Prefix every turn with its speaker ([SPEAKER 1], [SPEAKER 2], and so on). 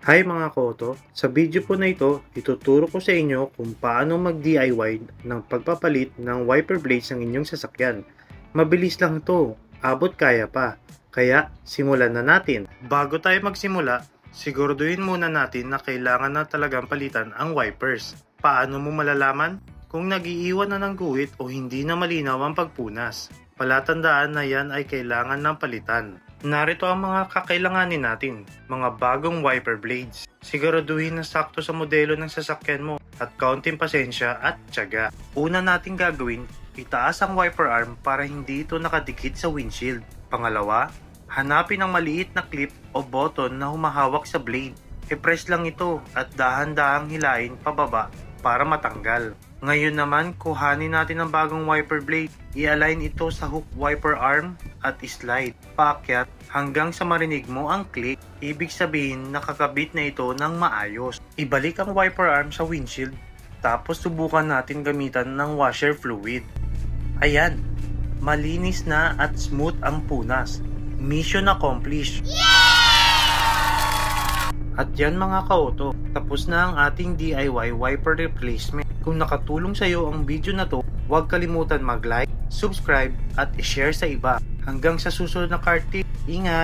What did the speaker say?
[SPEAKER 1] Hi mga koto, sa video po na ito, ituturo ko sa inyo kung paano mag-DIY ng pagpapalit ng wiper blades ng inyong sasakyan. Mabilis lang to, abot kaya pa. Kaya, simulan na natin. Bago tayo magsimula, siguraduhin muna natin na kailangan na talagang palitan ang wipers. Paano mo malalaman? Kung nag-iiwan na ng guhit o hindi na malinaw ang pagpunas. Palatandaan na yan ay kailangan ng palitan. Narito ang mga kakailanganin natin, mga bagong wiper blades. Siguraduhin na sakto sa modelo ng sasakyan mo at kaunting pasensya at tiyaga. Una nating gagawin, itaas ang wiper arm para hindi ito nakadikit sa windshield. Pangalawa, hanapin ang maliit na clip o button na humahawak sa blade. I-press lang ito at dahan-dahang hilain pababa para matanggal. Ngayon naman, kuhanin natin ang bagong wiper blade. I-align ito sa hook wiper arm at slide paakyat hanggang sa marinig mo ang click. Ibig sabihin nakakabit na ito ng maayos. Ibalik ang wiper arm sa windshield tapos subukan natin gamitan ng washer fluid. Ayan, malinis na at smooth ang punas. Mission accomplished! At yan mga ka-auto, tapos na ang ating DIY wiper replacement. Kung nakatulong sa iyo ang video na to, huwag kalimutan mag-like, subscribe at i-share sa iba. Hanggang sa susunod na car tip, ingat!